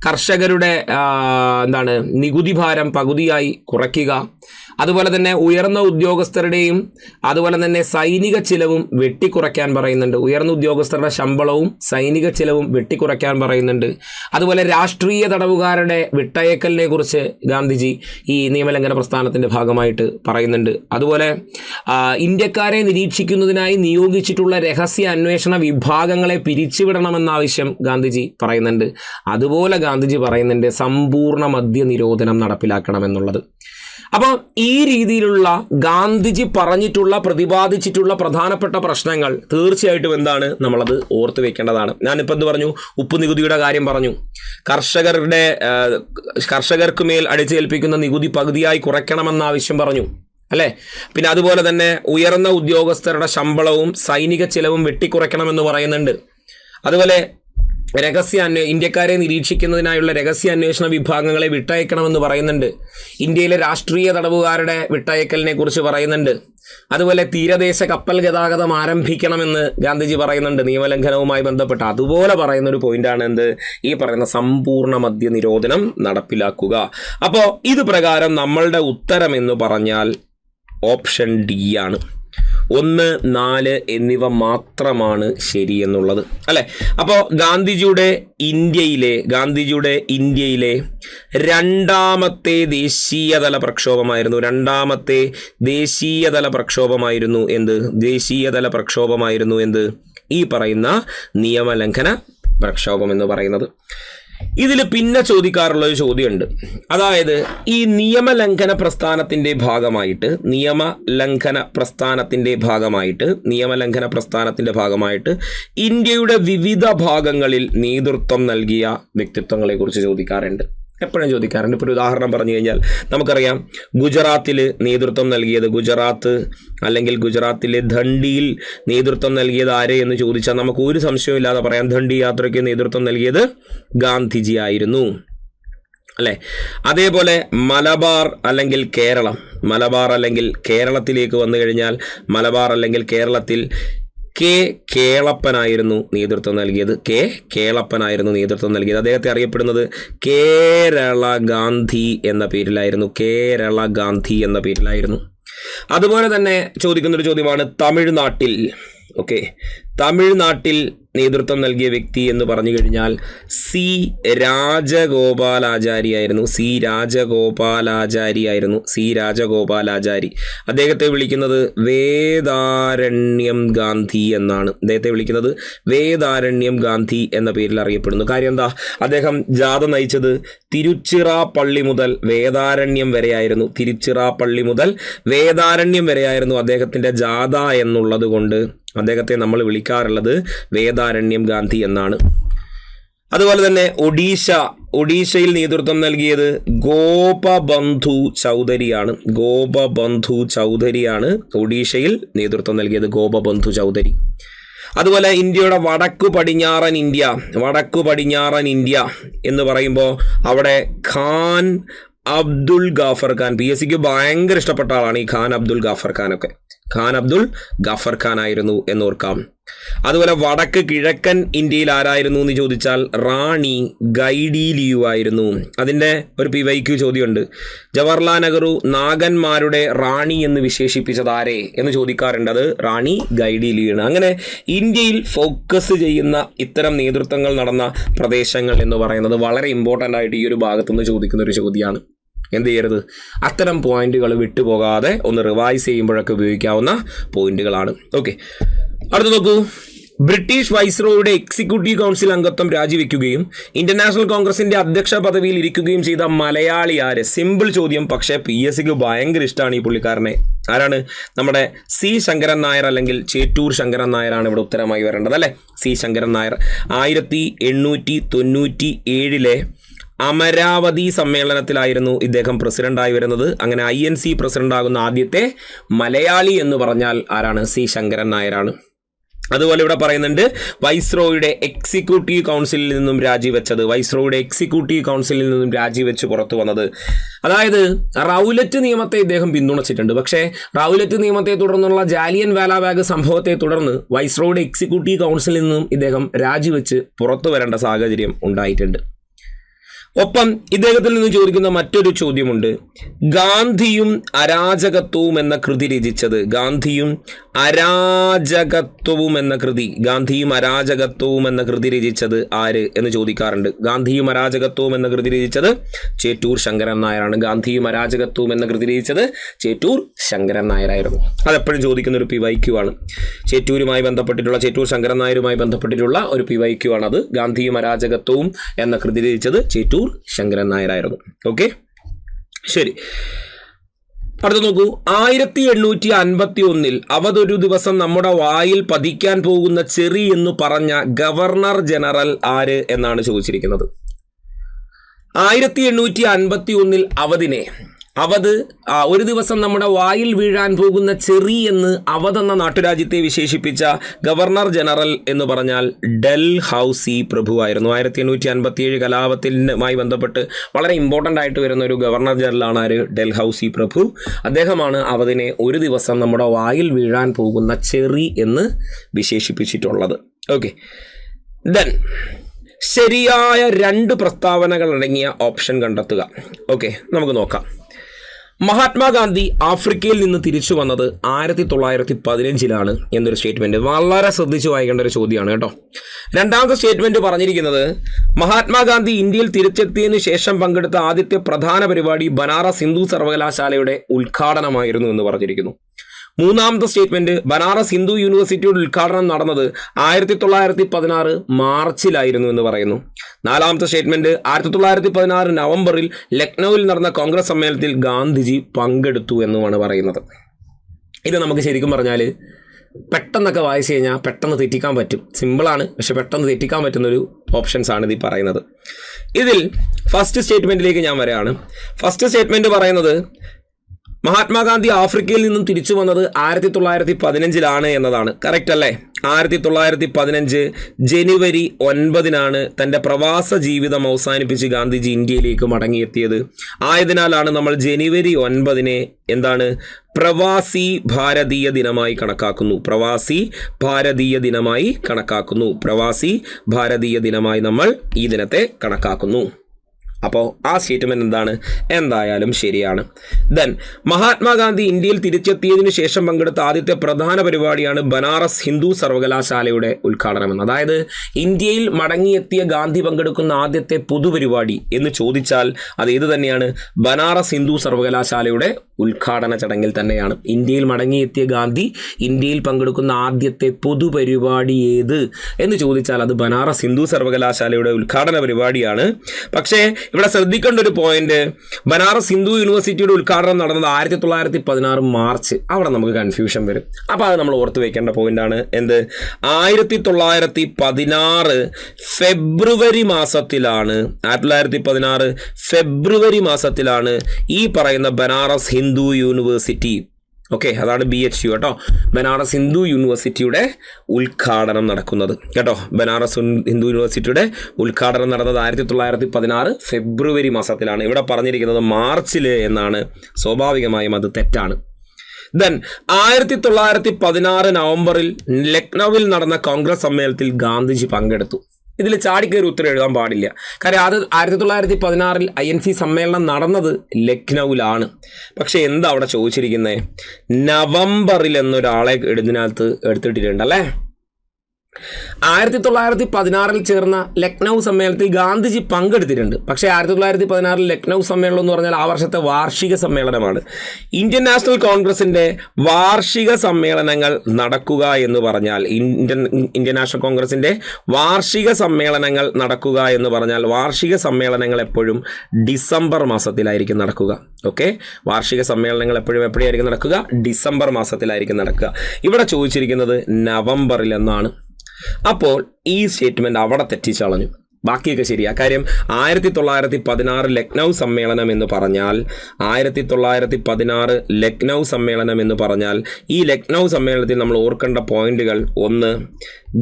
കർഷകരുടെ നികുതി ഭാരം പകുതിയായി കുറയ്ക്കുക, അതുപോലെ തന്നെ ഉയർന്ന ഉദ്യോഗസ്ഥരുടെയും അതുപോലെ തന്നെ സൈനിക ചിലവും വെട്ടിക്കുറയ്ക്കാൻ പറയുന്നുണ്ട്. ഉയർന്ന ഉദ്യോഗസ്ഥരുടെ ശമ്പളവും സൈനിക ചിലവും വെട്ടിക്കുറയ്ക്കാൻ പറയുന്നുണ്ട്. അതുപോലെ രാഷ്ട്രീയ തടവുകാരുടെ വിട്ടയക്കലിനെ കുറിച്ച് ഗാന്ധിജി ഈ നിയമലംഘന പ്രസ്ഥാനത്തിൻ്റെ ഭാഗമായിട്ട് പറയുന്നുണ്ട്. അതുപോലെ ഇന്ത്യക്കാരെ നിരീക്ഷിക്കുന്നതിനായി നിയോഗിച്ചിട്ടുള്ള രഹസ്യ അന്വേഷണ വിഭാഗങ്ങളെ പിരിച്ചുവിടണമെന്ന ആവശ്യം ഗാന്ധിജി പറയുന്നുണ്ട്. അതുപോലെ ഗാന്ധിജി പറയുന്നുണ്ട് സമ്പൂർണ്ണ മദ്യനിരോധനം നടപ്പിലാക്കണമെന്നുള്ളത്. അപ്പോൾ ഈ രീതിയിലുള്ള ഗാന്ധിജി പ്രതിപാദിച്ചിട്ടുള്ള പ്രധാനപ്പെട്ട പ്രശ്നങ്ങൾ തീർച്ചയായിട്ടും എന്താണ്, നമ്മളത് ഓർത്ത് വെക്കേണ്ടതാണ്. ഞാനിപ്പോൾ എന്ത് പറഞ്ഞു, ഉപ്പ് നികുതിയുടെ കാര്യം പറഞ്ഞു, കർഷകർക്ക് മേൽ അടിച്ചേൽപ്പിക്കുന്ന നികുതി പകുതിയായി കുറയ്ക്കണമെന്ന ആവശ്യം പറഞ്ഞു, അല്ലേ? പിന്നെ അതുപോലെ തന്നെ ഉയർന്ന ഉദ്യോഗസ്ഥരുടെ ശമ്പളവും സൈനിക ചിലവും വെട്ടിക്കുറയ്ക്കണമെന്ന് പറയുന്നുണ്ട്. അതുപോലെ ഇന്ത്യക്കാരെ നിരീക്ഷിക്കുന്നതിനായുള്ള രഹസ്യാന്വേഷണ വിഭാഗങ്ങളെ വിട്ടയക്കണമെന്ന് പറയുന്നുണ്ട്. ഇന്ത്യയിലെ രാഷ്ട്രീയ തടവുകാരുടെ വിട്ടയക്കലിനെ കുറിച്ച് പറയുന്നുണ്ട്. അതുപോലെ തീരദേശ കപ്പൽ ഗതാഗതം ആരംഭിക്കണമെന്ന് ഗാന്ധിജി പറയുന്നുണ്ട് നിയമലംഘനവുമായി ബന്ധപ്പെട്ട്. അതുപോലെ പറയുന്ന ഒരു പോയിന്റാണ് എന്ത്, ഈ പറയുന്ന സമ്പൂർണ്ണ മദ്യനിരോധനം നടപ്പിലാക്കുക. അപ്പോൾ ഇത് പ്രകാരം നമ്മളുടെ ഉത്തരം എന്ന് പറഞ്ഞാൽ ഓപ്ഷൻ ഡി ആണ്. 1, 4 എന്നിവ മാത്രമാണ് ശരി എന്നുള്ളത്, അല്ലേ? അപ്പോൾ ഗാന്ധിജിയുടെ ഇന്ത്യയിലെ രണ്ടാമത്തെ ദേശീയതല പ്രക്ഷോഭമായിരുന്നു എന്ത് ഈ പറയുന്ന നിയമലംഘന പ്രക്ഷോഭം എന്ന് പറയുന്നത്. ഇതിൽ പിന്നെ ചോദിക്കാറുള്ള ഒരു ചോദ്യമുണ്ട്. അതായത് ഈ നിയമലംഘന പ്രസ്ഥാനത്തിൻ്റെ ഭാഗമായിട്ട് ഇന്ത്യയുടെ വിവിധ ഭാഗങ്ങളിൽ നേതൃത്വം നൽകിയ വ്യക്തിത്വങ്ങളെ കുറിച്ച് ചോദിക്കാറുണ്ട്. എപ്പോഴും ചോദിക്കാറുണ്ട്. ഇപ്പോൾ ഒരു ഉദാഹരണം പറഞ്ഞു കഴിഞ്ഞാൽ നമുക്കറിയാം, ഗുജറാത്തിൽ നേതൃത്വം നൽകിയത് ഗുജറാത്തിലെ ദണ്ഡിയിൽ നേതൃത്വം നൽകിയത് ആര് എന്ന് ചോദിച്ചാൽ നമുക്ക് ഒരു സംശയമില്ലാതെ പറയാം, ദണ്ഡി യാത്രയ്ക്ക് നേതൃത്വം നൽകിയത് ഗാന്ധിജി ആയിരുന്നു, അല്ലേ? അതേപോലെ മലബാർ അല്ലെങ്കിൽ കേരളത്തിലേക്ക് വന്നു കഴിഞ്ഞാൽ കേരളത്തിൽ കേളപ്പനായിരുന്നു നേതൃത്വം നൽകിയത്. അദ്ദേഹത്തെ അറിയപ്പെടുന്നത് കേരള ഗാന്ധി എന്ന പേരിലായിരുന്നു. അതുപോലെ തന്നെ ചോദിക്കുന്നൊരു ചോദ്യമാണ് തമിഴ്നാട്ടിൽ നേതൃത്വം നൽകിയ വ്യക്തി എന്ന് പറഞ്ഞു കഴിഞ്ഞാൽ സി രാജഗോപാലാചാരി. അദ്ദേഹത്തെ വിളിക്കുന്നത് വേദാരണ്യം ഗാന്ധി എന്ന പേരിൽ അറിയപ്പെടുന്നു. കാര്യം എന്താ? അദ്ദേഹം ജാഥ നയിച്ചത് തിരുച്ചിറാപ്പള്ളി മുതൽ വേദാരണ്യം വരെയായിരുന്നു അദ്ദേഹത്തിൻ്റെ ജാഥ എന്നുള്ളത് കൊണ്ട് അദ്ദേഹത്തെ നമ്മൾ വിളിക്കാറുള്ളത് വേദാരണ്യം ഗാന്ധി എന്നാണ്. അതുപോലെ തന്നെ ഒഡീഷയിൽ നേതൃത്വം നൽകിയത് ഗോപബന്ധു ചൗധരിയാണ്. ഒഡീഷയിൽ നേതൃത്വം നൽകിയത് ഗോപബന്ധു ചൗധരി. അതുപോലെ ഇന്ത്യയുടെ വടക്കു പടിഞ്ഞാറൻ ഇന്ത്യ എന്ന് പറയുമ്പോൾ അവിടെ ഖാൻ അബ്ദുൽ ഗാഫർ ഖാൻ, PSCക്ക് ഭയങ്കര ഇഷ്ടപ്പെട്ട ആളാണ് ഈ ഖാൻ അബ്ദുൽ ഗാഫർ ഖാൻ ആയിരുന്നു എന്നോർക്കാം. അതുപോലെ വടക്ക് കിഴക്കൻ ഇന്ത്യയിൽ ആരായിരുന്നു എന്ന് ചോദിച്ചാൽ റാണി ഗൈഡിലിയു ആയിരുന്നു. അതിൻ്റെ ഒരു PYQ ചോദ്യമുണ്ട്. ജവഹർലാൽ നെഹ്റു നാഗന്മാരുടെ റാണി എന്ന് വിശേഷിപ്പിച്ചത് ആരെ എന്ന് ചോദിക്കാറുണ്ട്. അത് റാണി ഗൈഡിലിയു ആണ്. അങ്ങനെ ഇന്ത്യയിൽ ഫോക്കസ് ചെയ്യുന്ന ഇത്തരം നേതൃത്വങ്ങൾ നടന്ന പ്രദേശങ്ങൾ എന്ന് പറയുന്നത് വളരെ ഇമ്പോർട്ടൻ്റ് ആയിട്ട് ഈ ഒരു ഭാഗത്തുനിന്ന് ചോദിക്കുന്ന ഒരു ചോദ്യമാണ്. എന്ത് ചെയ്യരുത്? അത്തരം പോയിന്റുകൾ വിട്ടുപോകാതെ ഒന്ന് റിവൈസ് ചെയ്യുമ്പോഴൊക്കെ ഉപയോഗിക്കാവുന്ന പോയിന്റുകളാണ്. ഓക്കെ, അടുത്ത് നോക്കൂ. ബ്രിട്ടീഷ് വൈസ്രോയുടെ എക്സിക്യൂട്ടീവ് കൗൺസിൽ അംഗത്വം രാജിവെക്കുകയും ഇന്റർനാഷണൽ കോൺഗ്രസിന്റെ അധ്യക്ഷ പദവിയിൽ ഇരിക്കുകയും ചെയ്ത മലയാളി ആര്? സിമ്പിൾ ചോദ്യം, പക്ഷേ PSCക്ക് ഭയങ്കര ഇഷ്ടമാണ് ഈ പുള്ളിക്കാരനെ. ആരാണ്? നമ്മുടെ സി ശങ്കരൻ നായർ അല്ലെങ്കിൽ ചേറ്റൂർ ശങ്കരൻ നായരാണ് ഇവിടെ ഉത്തരമായി വരേണ്ടത്, അല്ലേ? സി ശങ്കരൻ നായർ 1897 അമരാവതി സമ്മേളനത്തിലായിരുന്നു ഇദ്ദേഹം പ്രസിഡന്റായി വരുന്നത്. അങ്ങനെ INC പ്രസിഡന്റ് ആകുന്ന ആദ്യത്തെ മലയാളി എന്ന് പറഞ്ഞാൽ ആരാണ്? സി ശങ്കരൻ നായരാണ്. അതുപോലെ ഇവിടെ പറയുന്നുണ്ട് വൈസ്രോയുടെ എക്സിക്യൂട്ടീവ് കൗൺസിലിൽ നിന്നും രാജിവെച്ച് പുറത്തു വന്നത്. അതായത് റൗലറ്റ് നിയമത്തെ ഇദ്ദേഹം പിന്തുണച്ചിട്ടുണ്ട്. പക്ഷേ റൗലറ്റ് നിയമത്തെ തുടർന്നുള്ള ജാലിയൻ വാലാബാഗ് സംഭവത്തെ തുടർന്ന് വൈസ്രോയുടെ എക്സിക്യൂട്ടീവ് കൗൺസിലിൽ നിന്നും ഇദ്ദേഹം രാജിവെച്ച് പുറത്തു വരേണ്ട സാഹചര്യം ഉണ്ടായിട്ടുണ്ട്. ഒപ്പം ഇദ്ദേഹത്തിൽ നിന്ന് ചോദിക്കുന്ന മറ്റൊരു ചോദ്യമുണ്ട്. ഗാന്ധിയും അരാജകത്വവും എന്ന കൃതി രചിച്ചത് ആര് എന്ന് ചോദിക്കാറുണ്ട്. ഗാന്ധിയും അരാജകത്വവും എന്ന കൃതി രചിച്ചത് ചേറ്റൂർ ശങ്കരൻ നായരാണ്. ചേറ്റൂർ ശങ്കരൻ നായരായിരുന്നു. അതെപ്പോഴും ചോദിക്കുന്ന ഒരു PYQ ആണ്. ചേറ്റൂർ ശങ്കരൻ നായരുമായി ബന്ധപ്പെട്ടിട്ടുള്ള ഒരു PYQ ആണത്. ഗാന്ധിയും അരാജകത്വവും എന്ന കൃതി രചിച്ചത് ചേറ്റൂർ ശങ്കരൻ നായരായിരുന്നു. ഓക്കെ, ശരി. അടുത്ത് നോക്കൂ. 1851 അവതൊരു ദിവസം നമ്മുടെ വായിൽ പതിക്കാൻ പോകുന്ന ചെറി എന്ന് പറഞ്ഞ ഗവർണർ ജനറൽ ആര് എന്നാണ് ചോദിച്ചിരിക്കുന്നത്. 1851 അവധ് ഒരു ദിവസം നമ്മുടെ വായിൽ വീഴാൻ പോകുന്ന ചെറി എന്ന് അവധെന്ന നാട്ടുരാജ്യത്തെ വിശേഷിപ്പിച്ച ഗവർണർ ജനറൽ എന്ന് പറഞ്ഞാൽ ഡൽഹൌസി പ്രഭുവായിരുന്നു. 1857 കലാപത്തിനുമായി ബന്ധപ്പെട്ട് വളരെ ഇമ്പോർട്ടൻ്റ് ആയിട്ട് വരുന്ന ഒരു ഗവർണർ ജനറലാണ് ആര്? ഡൽഹൌസി പ്രഭു. അദ്ദേഹമാണ് അവധിനെ ഒരു ദിവസം നമ്മുടെ വായിൽ വീഴാൻ പോകുന്ന ചെറി എന്ന് വിശേഷിപ്പിച്ചിട്ടുള്ളത്. ഓക്കെ, ദെൻ ശരിയായ 2 പ്രസ്താവനകൾ അടങ്ങിയ ഓപ്ഷൻ കണ്ടെത്തുക. ഓക്കെ, നമുക്ക് നോക്കാം. മഹാത്മാഗാന്ധി ആഫ്രിക്കയിൽ നിന്ന് തിരിച്ചു വന്നത് 1915 എന്നൊരു സ്റ്റേറ്റ്മെന്റ് വളരെ ശ്രദ്ധിച്ചു വായിക്കേണ്ട ഒരു ചോദ്യമാണ് കേട്ടോ. രണ്ടാമത്തെ സ്റ്റേറ്റ്മെന്റ് പറഞ്ഞിരിക്കുന്നത് മഹാത്മാഗാന്ധി ഇന്ത്യയിൽ തിരിച്ചെത്തിയതിനു ശേഷം പങ്കെടുത്ത ആദ്യത്തെ പ്രധാന പരിപാടി ബനാറസ് ഹിന്ദു സർവകലാശാലയുടെ ഉദ്ഘാടനമായിരുന്നു എന്ന് പറഞ്ഞിരിക്കുന്നു. മൂന്നാമത്തെ സ്റ്റേറ്റ്മെന്റ് ബനാറസ് ഹിന്ദു യൂണിവേഴ്സിറ്റിയുടെ ഉദ്ഘാടനം നടന്നത് 1916 മാർച്ചിലായിരുന്നു എന്ന് പറയുന്നു. നാലാമത്തെ സ്റ്റേറ്റ്മെന്റ് 1916 നവംബറിൽ ലക്നൌവിൽ നടന്ന കോൺഗ്രസ് സമ്മേളനത്തിൽ ഗാന്ധിജി പങ്കെടുത്തു എന്നുമാണ് പറയുന്നത്. ഇത് നമുക്ക് ശരിക്കും പറഞ്ഞാൽ പെട്ടെന്നൊക്കെ വായിച്ചു കഴിഞ്ഞാൽ പെട്ടെന്ന് തെറ്റിക്കാൻ പറ്റും. സിമ്പിളാണ്, പക്ഷെ പെട്ടെന്ന് തെറ്റിക്കാൻ പറ്റുന്നൊരു ഓപ്ഷൻസ് ആണ് ഇത് പറയുന്നത്. ഇതിൽ ഫസ്റ്റ് സ്റ്റേറ്റ്മെന്റിലേക്ക് ഞാൻ വരികയാണ്. ഫസ്റ്റ് സ്റ്റേറ്റ്മെന്റ് പറയുന്നത് മഹാത്മാഗാന്ധി ആഫ്രിക്കയിൽ നിന്നും തിരിച്ചു വന്നത് 1915 എന്നതാണ്. കറക്റ്റ് അല്ലേ? 1915 ജനുവരി 9 തൻ്റെ പ്രവാസ ജീവിതം അവസാനിപ്പിച്ച് ഗാന്ധിജി ഇന്ത്യയിലേക്ക് മടങ്ങിയെത്തിയത്. ആയതിനാലാണ് നമ്മൾ ജനുവരി 9 എന്താണ് പ്രവാസി ഭാരതീയ ദിനമായി കണക്കാക്കുന്നു. പ്രവാസി ഭാരതീയ ദിനമായി നമ്മൾ ഈ ദിനത്തെ കണക്കാക്കുന്നു. അപ്പോൾ ആ സ്റ്റേറ്റ്മെന്റ് എന്താണ്? എന്തായാലും ശരിയാണ്. ദെൻ മഹാത്മാഗാന്ധി ഇന്ത്യയിൽ തിരിച്ചെത്തിയതിനു ശേഷം പങ്കെടുത്ത ആദ്യത്തെ പ്രധാന പരിപാടിയാണ് ബനാറസ് ഹിന്ദു സർവകലാശാലയുടെ ഉദ്ഘാടനം എന്ന്. അതായത് ഇന്ത്യയിൽ മടങ്ങിയെത്തിയ ഗാന്ധി പങ്കെടുക്കുന്ന ആദ്യത്തെ പൊതുപരിപാടി എന്ന് ചോദിച്ചാൽ അത് ഏത് തന്നെയാണ്? ബനാറസ് ഹിന്ദു സർവകലാശാലയുടെ ഉദ്ഘാടന ചടങ്ങിൽ തന്നെയാണ്. ഇന്ത്യയിൽ മടങ്ങിയെത്തിയ ഗാന്ധി ഇന്ത്യയിൽ പങ്കെടുക്കുന്ന ആദ്യത്തെ പൊതുപരിപാടി ഏത് എന്ന് ചോദിച്ചാൽ അത് ബനാറസ് ഹിന്ദു സർവകലാശാലയുടെ ഉദ്ഘാടന പരിപാടിയാണ്. പക്ഷേ ഇവിടെ ശ്രദ്ധിക്കേണ്ട ഒരു പോയിന്റ്, ബനാറസ് ഹിന്ദു യൂണിവേഴ്സിറ്റിയുടെ ഉദ്ഘാടനം നടന്നത് 1916 മാർച്ച്. അവിടെ നമുക്ക് കൺഫ്യൂഷൻ വരും. അപ്പോൾ അത് നമ്മൾ ഓർത്ത് വെക്കേണ്ട പോയിന്റാണ്. എന്ത്? 1916 ഫെബ്രുവരി മാസത്തിലാണ് ഈ പറയുന്ന ബനാറസ് ഹിന്ദു യൂണിവേഴ്സിറ്റി, ഓക്കെ, അതാണ് BHU കേട്ടോ, ബനാറസ് ഹിന്ദു യൂണിവേഴ്സിറ്റിയുടെ ഉദ്ഘാടനം നടക്കുന്നത് കേട്ടോ. ബനാറസ് ഹിന്ദു യൂണിവേഴ്സിറ്റിയുടെ ഉദ്ഘാടനം നടന്നത് 1916 ഫെബ്രുവരി മാസത്തിലാണ്. ഇവിടെ പറഞ്ഞിരിക്കുന്നത് മാർച്ചിൽ എന്നാണ്. സ്വാഭാവികമായും അത് തെറ്റാണ്. ദെൻ 1916 നവംബറിൽ ലക്നൌവിൽ നടന്ന കോൺഗ്രസ് സമ്മേളനത്തിൽ ഗാന്ധിജി പങ്കെടുത്തു. ഇതിൽ ചാടിക്കയറി ഉത്തരം എഴുതാൻ പാടില്ല. കാര്യം അത് 1916 INC സമ്മേളനം നടന്നത് ലക്നൌവിലാണ്. പക്ഷെ എന്താ അവിടെ ചോദിച്ചിരിക്കുന്നത്? നവംബറിൽ എന്നൊരാളെ ഇതിനകത്ത് എടുത്തിട്ടുണ്ടല്ലേ. 1916 ചേർന്ന ലക്നൗ സമ്മേളനത്തിൽ ഗാന്ധിജി പങ്കെടുത്തിട്ടുണ്ട്. പക്ഷേ 1916 ലക്നൗ സമ്മേളനം എന്ന് പറഞ്ഞാൽ ആ വർഷത്തെ വാർഷിക സമ്മേളനമാണ്. ഇന്ത്യൻ നാഷണൽ കോൺഗ്രസിൻ്റെ വാർഷിക സമ്മേളനങ്ങൾ നടക്കുക എന്ന് പറഞ്ഞാൽ ഇന്ത്യൻ നാഷണൽ കോൺഗ്രസിൻ്റെ വാർഷിക സമ്മേളനങ്ങൾ നടക്കുക എന്ന് പറഞ്ഞാൽ വാർഷിക സമ്മേളനങ്ങൾ എപ്പോഴും ഡിസംബർ മാസത്തിലായിരിക്കും നടക്കുക. ഓക്കെ, വാർഷിക സമ്മേളനങ്ങൾ എപ്പോഴായിരിക്കും നടക്കുക? ഡിസംബർ മാസത്തിലായിരിക്കും നടക്കുക. ഇവിടെ ചോദിച്ചിരിക്കുന്നത് നവംബറിൽ എന്നാണ്. അപ്പോൾ ഈ സ്റ്റേറ്റ്മെന്റ് അവിടെ തെറ്റിച്ചളഞ്ഞു. ബാക്കിയൊക്കെ ശരിയാ. കാര്യം 1916 ലക്നൗ സമ്മേളനം എന്ന് പറഞ്ഞാൽ 1916 ലക്നൗ സമ്മേളനം എന്ന് പറഞ്ഞാൽ ഈ ലക്നൗ സമ്മേളനത്തിൽ നമ്മൾ ഓർക്കേണ്ട പോയിന്റുകൾ: ഒന്ന്,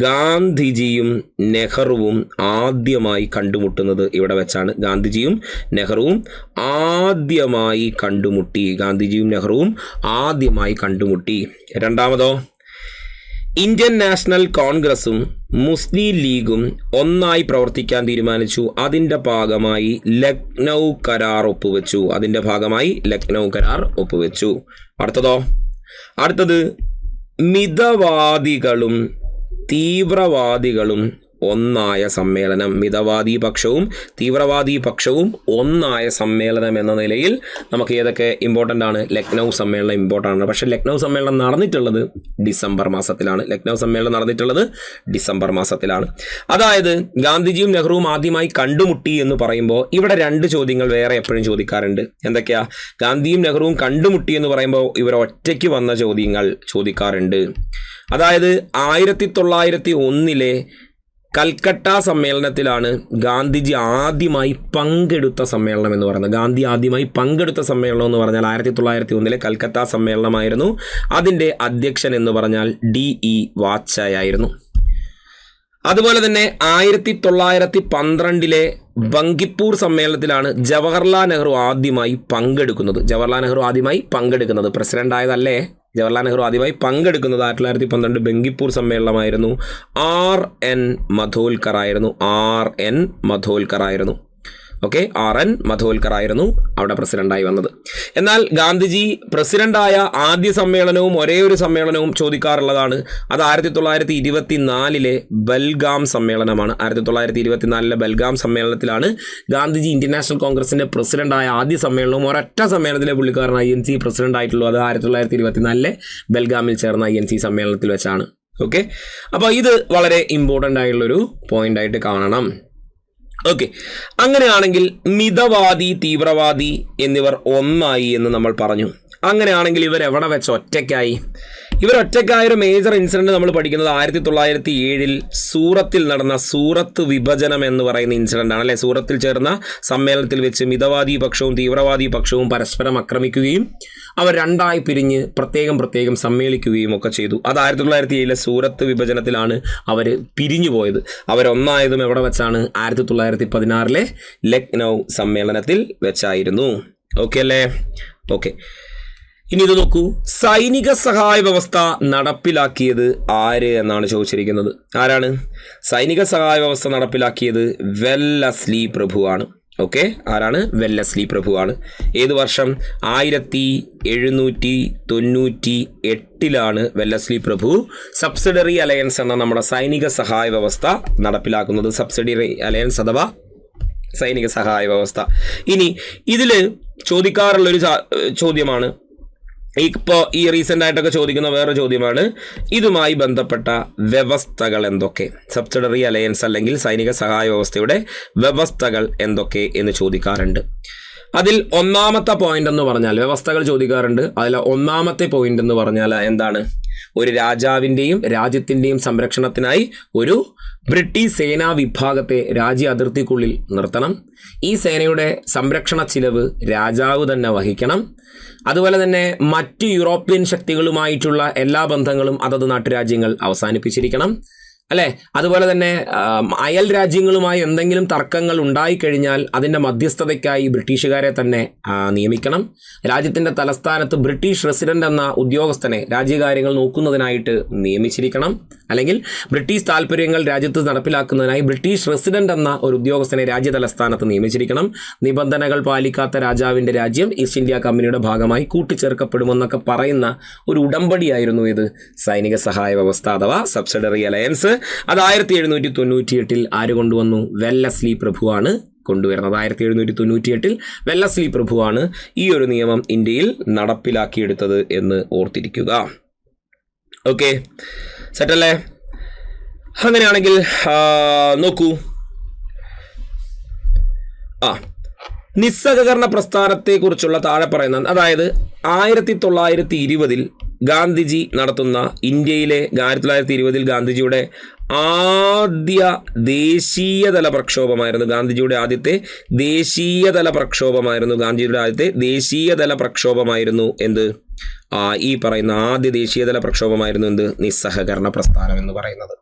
ഗാന്ധിജിയും നെഹ്റുവും ആദ്യമായി കണ്ടുമുട്ടുന്നത് ഇവിടെ വെച്ചാണ്. ഗാന്ധിജിയും നെഹ്റുവും ആദ്യമായി കണ്ടുമുട്ടി. രണ്ടാമതോ, ഇന്ത്യൻ നാഷണൽ കോൺഗ്രസും മുസ്ലിം ലീഗും ഒന്നായി പ്രവർത്തിക്കാൻ തീരുമാനിച്ചു. അതിൻ്റെ ഭാഗമായി ലക്നൗ കരാർ ഒപ്പുവെച്ചു. അടുത്തത് മിതവാദികളും തീവ്രവാദികളും ഒന്നായ സമ്മേളനം. മിതവാദി പക്ഷവും തീവ്രവാദി പക്ഷവും ഒന്നായ സമ്മേളനം എന്ന നിലയിൽ നമുക്ക് ഏതൊക്കെ ഇമ്പോർട്ടൻ്റ് ആണ്? ലക്നൗ സമ്മേളനം ഇമ്പോർട്ടൻ്റ് ആണ്. പക്ഷേ ലക്നൗ സമ്മേളനം നടന്നിട്ടുള്ളത് ഡിസംബർ മാസത്തിലാണ്. അതായത് ഗാന്ധിജിയും നെഹ്റുവും ആദ്യമായി കണ്ടുമുട്ടി എന്ന് പറയുമ്പോൾ ഇവിടെ രണ്ട് ചോദ്യങ്ങൾ വേറെ എപ്പോഴും ചോദിക്കാറുണ്ട്. എന്തൊക്കെയാ? ഗാന്ധിയും നെഹ്റുവും കണ്ടുമുട്ടി എന്ന് പറയുമ്പോൾ ഇവർ ഒറ്റയ്ക്ക് വന്ന ചോദ്യങ്ങൾ ചോദിക്കാറുണ്ട്. അതായത് 1901 കൽക്കട്ട സമ്മേളനത്തിലാണ് ഗാന്ധിജി ആദ്യമായി പങ്കെടുത്ത സമ്മേളനം എന്ന് പറയുന്നത്. ഗാന്ധി ആദ്യമായി പങ്കെടുത്ത സമ്മേളനം എന്ന് പറഞ്ഞാൽ 1901 കൽക്കട്ട സമ്മേളനമായിരുന്നു. അതിൻ്റെ അധ്യക്ഷൻ എന്ന് പറഞ്ഞാൽ D.E. വാജ്പേയിയായിരുന്നു. അതുപോലെ തന്നെ 1912 ബങ്കിപ്പൂർ സമ്മേളനത്തിലാണ് ജവഹർലാൽ നെഹ്റു ആദ്യമായി പങ്കെടുക്കുന്നത്. പ്രസിഡന്റ് ആയതല്ലേ ജവഹർലാൽ നെഹ്റു ആദ്യമായി പങ്കെടുക്കുന്നത് 1912 ബങ്കിപ്പൂർ സമ്മേളനമായിരുന്നു. R.N. മധോൽക്കർ ആയിരുന്നു. ഓക്കെ, RN മധോൽക്കർ ആയിരുന്നു അവിടെ പ്രസിഡന്റായി വന്നത്. എന്നാൽ ഗാന്ധിജി പ്രസിഡന്റായ ആദ്യ സമ്മേളനവും ഒരേ ഒരു സമ്മേളനവും ചോദിക്കാറുള്ളതാണ്. അത് 1924 ബൽഗാം സമ്മേളനമാണ്. 1924 ബൽഗാം സമ്മേളനത്തിലാണ് ഗാന്ധിജി ഇന്ത്യൻ നാഷണൽ കോൺഗ്രസിന്റെ പ്രസിഡന്റായ ആദ്യ സമ്മേളനവും ഒരൊറ്റ സമ്മേളനത്തിലെ പുള്ളിക്കാരൻ INC പ്രസിഡന്റ് ആയിട്ടുള്ളൂ. അത് 1924 ബൽഗാമിൽ ചേർന്ന INC സമ്മേളനത്തിൽ വെച്ചാണ്. ഓക്കെ, അപ്പോൾ ഇത് വളരെ ഇമ്പോർട്ടൻ്റ് ആയിട്ടുള്ളൊരു പോയിന്റ് ആയിട്ട് കാണണം. ഓക്കെ, അങ്ങനെയാണെങ്കിൽ മിതവാദി തീവ്രവാദി എന്നിവർ ഒന്നായി എന്ന് നമ്മൾ പറഞ്ഞു. അങ്ങനെയാണെങ്കിൽ ഇവരെവിടെ വെച്ച് ഒറ്റയ്ക്കായി? ഇവരൊറ്റയ്ക്കായൊരു മേജർ ഇൻസിഡൻറ്റ് നമ്മൾ പഠിക്കുന്നത് 1907 സൂറത്തിൽ നടന്ന സൂറത്ത് വിഭജനം എന്ന് പറയുന്ന ഇൻസിഡൻ്റ് ആണ്, അല്ലേ? സൂറത്തിൽ ചേർന്ന സമ്മേളനത്തിൽ വെച്ച് മിതവാദി പക്ഷവും തീവ്രവാദി പക്ഷവും പരസ്പരം ആക്രമിക്കുകയും അവർ രണ്ടായി പിരിഞ്ഞ് പ്രത്യേകം സമ്മേളിക്കുകയും ഒക്കെ ചെയ്തു. അത് 1907 സൂറത്ത് വിഭജനത്തിലാണ് അവർ പിരിഞ്ഞു പോയത്. അവരൊന്നായതും എവിടെ വെച്ചാണ്? 1916 ലക്നൗ സമ്മേളനത്തിൽ വെച്ചായിരുന്നു. ഓക്കെ അല്ലേ? ഓക്കെ, ഇനി ഇത് നോക്കൂ. സൈനിക സഹായ വ്യവസ്ഥ നടപ്പിലാക്കിയത് ആര് എന്നാണ് ചോദിച്ചിരിക്കുന്നത്. ആരാണ് സൈനിക സഹായ വ്യവസ്ഥ നടപ്പിലാക്കിയത്? വെല്ലസ്ലി പ്രഭുവാണ്. ഓക്കെ, ആരാണ്? വെല്ലസ്ലി പ്രഭുവാണ്. ഏത് വർഷം? 1798 വെല്ലസ്ലി പ്രഭു സബ്സിഡറി അലയൻസ് എന്ന നമ്മുടെ സൈനിക സഹായ വ്യവസ്ഥ നടപ്പിലാക്കുന്നത്. സബ്സിഡറി അലയൻസ് അഥവാ സൈനിക സഹായ വ്യവസ്ഥ. ഇനി ഇതിൽ ചോദിക്കാറുള്ളൊരു ചോദ്യമാണ്, ഇപ്പോൾ ഈ റീസെൻ്റ് ആയിട്ടൊക്കെ ചോദിക്കുന്ന വേറെ ചോദ്യമാണ്, ഇതുമായി ബന്ധപ്പെട്ട വ്യവസ്ഥകൾ എന്തൊക്കെ? സബ്സിഡറി അലയൻസ് അല്ലെങ്കിൽ സൈനിക സഹായ വ്യവസ്ഥയുടെ വ്യവസ്ഥകൾ എന്തൊക്കെ എന്ന് ചോദിക്കാറുണ്ട്. അതിൽ ഒന്നാമത്തെ പോയിന്റ് എന്ന് പറഞ്ഞാൽ, വ്യവസ്ഥകൾ ചോദിക്കാറുണ്ട്, അതിൽ ഒന്നാമത്തെ പോയിന്റ് എന്ന് പറഞ്ഞാൽ എന്താണ്? ഒരു രാജാവിൻ്റെയും രാജ്യത്തിൻ്റെയും സംരക്ഷണത്തിനായി ഒരു ബ്രിട്ടീഷ് സേനാ വിഭാഗത്തെ രാജ്യ അതിർത്തിക്കുള്ളിൽ നിർത്തണം. ഈ സേനയുടെ സംരക്ഷണ ചിലവ് രാജാവ് തന്നെ വഹിക്കണം. അതുപോലെ തന്നെ മറ്റ് യൂറോപ്യൻ ശക്തികളുമായിട്ടുള്ള എല്ലാ ബന്ധങ്ങളും അതത് നാട്ടുരാജ്യങ്ങൾ അവസാനിപ്പിച്ചിരിക്കണം, അല്ലേ? അതുപോലെ തന്നെ അയൽ രാജ്യങ്ങളുമായി എന്തെങ്കിലും തർക്കങ്ങൾ ഉണ്ടായിക്കഴിഞ്ഞാൽ അതിൻ്റെ മധ്യസ്ഥതയ്ക്കായി ബ്രിട്ടീഷുകാരെ തന്നെ നിയമിക്കണം. രാജ്യത്തിൻ്റെ തലസ്ഥാനത്ത് ബ്രിട്ടീഷ് റെസിഡൻ്റ് എന്ന ഉദ്യോഗസ്ഥനെ രാജ്യകാര്യങ്ങൾ നോക്കുന്നതിനായിട്ട് നിയമിച്ചിരിക്കണം. അല്ലെങ്കിൽ ബ്രിട്ടീഷ് താല്പര്യങ്ങൾ രാജ്യത്ത് നടപ്പിലാക്കുന്നതിനായി ബ്രിട്ടീഷ് റെസിഡൻ്റ് എന്ന ഒരു ഉദ്യോഗസ്ഥനെ രാജ്യ തലസ്ഥാനത്ത് നിയമിച്ചിരിക്കണം. നിബന്ധനകൾ പാലിക്കാത്ത രാജാവിൻ്റെ രാജ്യം ഈസ്റ്റ് ഇന്ത്യ കമ്പനിയുടെ ഭാഗമായി കൂട്ടിച്ചേർക്കപ്പെടുമെന്നൊക്കെ പറയുന്ന ഒരു ഉടമ്പടിയായിരുന്നു ഇത് സൈനിക സഹായ വ്യവസ്ഥ അഥവാ സബ്സിഡറി അലയൻസ്. അത് 1798 ആര് കൊണ്ടുവന്നു? വെല്ലസ്ലി പ്രഭുവാണ് കൊണ്ടുവരുന്നത്. 1798 വെല്ലസ്ലി പ്രഭുവാണ് ഈ ഒരു നിയമം ഇന്ത്യയിൽ നടപ്പിലാക്കിയെടുത്തത് എന്ന് ഓർത്തിരിക്കുക. ഓക്കെ, സെറ്റല്ലേ? അങ്ങനെയാണെങ്കിൽ നോക്കൂ, നിസ്സഹകരണ പ്രസ്ഥാനത്തെക്കുറിച്ചുള്ള താഴെ പറയുന്ന, അതായത് 1920 ഗാന്ധിജി നടത്തുന്ന ഇന്ത്യയിലെ 1920 ഗാന്ധിജിയുടെ ആദ്യ ദേശീയതല പ്രക്ഷോഭമായിരുന്നു. ഗാന്ധിജിയുടെ ആദ്യത്തെ ദേശീയതല പ്രക്ഷോഭമായിരുന്നു എന്ത്? ഈ പറയുന്ന ആദ്യ ദേശീയതല പ്രക്ഷോഭമായിരുന്നു എന്ത്? നിസ്സഹകരണ പ്രസ്ഥാനം എന്ന് പറയുന്നത്.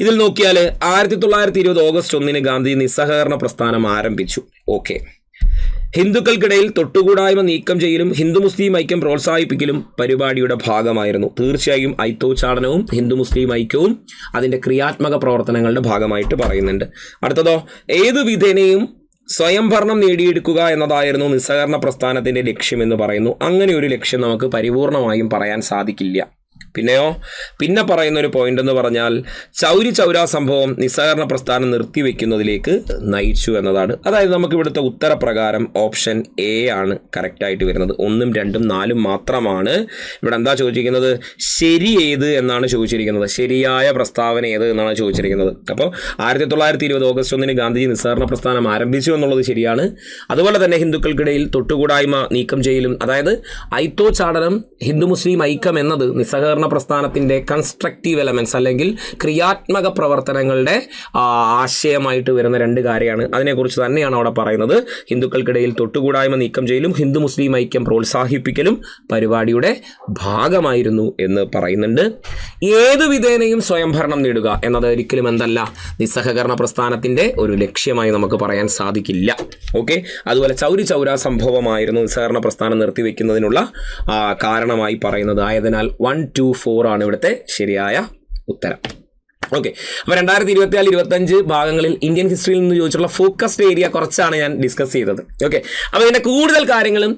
ഇതിൽ നോക്കിയാൽ 1920 ഓഗസ്റ്റ് 1 ഗാന്ധി നിസ്സഹകരണ പ്രസ്ഥാനം ആരംഭിച്ചു. ഓക്കെ, ഹിന്ദുക്കൾക്കിടയിൽ തൊട്ടുകൂടായ്മ നീക്കം ചെയ്യലും ഹിന്ദു മുസ്ലിം ഐക്യം പ്രോത്സാഹിപ്പിക്കലും പരിപാടിയുടെ ഭാഗമായിരുന്നു. തീർച്ചയായും ഐത്തോച്ചാടനവും ഹിന്ദു മുസ്ലിം ഐക്യവും അതിൻ്റെ ക്രിയാത്മക പ്രവർത്തനങ്ങളുടെ ഭാഗമായിട്ട് പറയുന്നുണ്ട്. അടുത്തതോ, ഏതു വിധേനയും സ്വയംഭരണം നേടിയെടുക്കുക എന്നതായിരുന്നു നിസ്സഹകരണ പ്രസ്ഥാനത്തിൻ്റെ ലക്ഷ്യമെന്ന് പറയുന്നു. അങ്ങനെ ഒരു ലക്ഷ്യം നമുക്ക് പരിപൂർണമായും പറയാൻ സാധിക്കില്ല. പിന്നെ പറയുന്ന ഒരു പോയിന്റ് എന്ന് പറഞ്ഞാൽ ചൗരി ചൗര സംഭവം നിസ്സഹകരണ പ്രസ്ഥാനം നിർത്തിവെക്കുന്നതിലേക്ക് നയിച്ചു എന്നതാണ്. അതായത് നമുക്ക് ഇവിടുത്തെ ഉത്തരപ്രകാരം ഓപ്ഷൻ എ ആണ് കറക്റ്റായിട്ട് വരുന്നത്. 1, 2, 4 മാത്രമാണ്. ഇവിടെ എന്താ ചോദിച്ചിരിക്കുന്നത്? ശരി ഏത് എന്നാണ് ചോദിച്ചിരിക്കുന്നത്. ശരിയായ പ്രസ്താവന ഏത് എന്നാണ് ചോദിച്ചിരിക്കുന്നത്. അപ്പോൾ 1920 ഓഗസ്റ്റ് 1 ഗാന്ധിജി നിസ്സഹകരണ പ്രസ്ഥാനം ആരംഭിച്ചു എന്നുള്ളത് ശരിയാണ്. അതുപോലെ തന്നെ ഹിന്ദുക്കൾക്കിടയിൽ തൊട്ടുകൂടായ്മ നീക്കം ചെയ്യലും, അതായത് ഐത്തോച്ചാടനം ഹിന്ദു മുസ്ലിം ഐക്യം എന്നത് നിസ്സഹകരണ പ്രസ്ഥാനത്തിൻ്റെ കൺസ്ട്രക്റ്റീവ് എലമെൻറ്റ്സ് അല്ലെങ്കിൽ ക്രിയാത്മക പ്രവർത്തനങ്ങളുടെ ആശയമായിട്ട് വരുന്ന രണ്ട് കാര്യമാണ്. അതിനെക്കുറിച്ച് തന്നെയാണ് അവിടെ പറയുന്നത്. ഹിന്ദുക്കൾക്കിടയിൽ തൊട്ടുകൂടായ്മ നീക്കം ചെയ്യലും ഹിന്ദു മുസ്ലിം ഐക്യം പ്രോത്സാഹിപ്പിക്കലും പരിപാടിയുടെ ഭാഗമായിരുന്നു എന്ന് പറയുന്നുണ്ട്. ഏതു വിധേനയും സ്വയംഭരണം നേടുക എന്നത് ഒരിക്കലും എന്തല്ല, നിസ്സഹകരണ പ്രസ്ഥാനത്തിൻ്റെ ഒരു ലക്ഷ്യമായി നമുക്ക് പറയാൻ സാധിക്കില്ല. ഓക്കെ, അതുപോലെ ചൗരി ചൗര സംഭവമായിരുന്നു നിസ്സഹകരണ പ്രസ്ഥാനം നിർത്തിവെക്കുന്നതിനുള്ള കാരണമായി പറയുന്നത്. ആയതിനാൽ 1, 2, 4 ആണ് ഇവിടുത്തെ ശരിയായ ഉത്തരം. ഓക്കെ, അപ്പോൾ 2024-25 ഭാഗങ്ങളിൽ ഇന്ത്യൻ ഹിസ്റ്ററിയിൽ നിന്ന് ചോദിച്ചുള്ള ഫോക്കസ്ഡ് ഏരിയ കുറച്ചാണ് ഞാൻ ഡിസ്കസ് ചെയ്തത്. ഓക്കെ, അപ്പോൾ ഇതിൻ്റെ കൂടുതൽ കാര്യങ്ങളും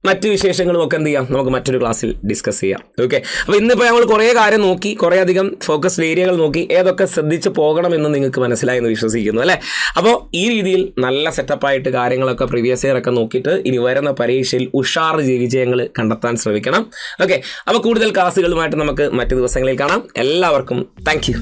മറ്റ് വിശേഷങ്ങളും ഒക്കെ എന്ത് ചെയ്യാം, നമുക്ക് മറ്റൊരു ക്ലാസ്സിൽ ഡിസ്കസ് ചെയ്യാം. ഓക്കെ, അപ്പോൾ ഇന്നിപ്പോൾ ഞങ്ങൾ കുറേ കാര്യം നോക്കി, കുറേ അധികം ഫോക്കസ്ഡ് ഏരിയകൾ നോക്കി, ഏതൊക്കെ ശ്രദ്ധിച്ച് പോകണമെന്ന് നിങ്ങൾക്ക് മനസ്സിലായെന്ന് വിശ്വസിക്കുന്നു അല്ലേ. അപ്പോൾ ഈ രീതിയിൽ നല്ല സെറ്റപ്പായിട്ട് കാര്യങ്ങളൊക്കെ പ്രീവിയസ് ഇയർ ഒക്കെ നോക്കിയിട്ട് ഇനി വരുന്ന പരീക്ഷയിൽ ഉഷാർ വിജയങ്ങൾ കണ്ടെത്താൻ ശ്രമിക്കണം. ഓക്കെ, അപ്പോൾ കൂടുതൽ ക്ലാസ്സുകളുമായിട്ട് നമുക്ക് മറ്റ് ദിവസങ്ങളിൽ കാണാം. എല്ലാവർക്കും താങ്ക് യു.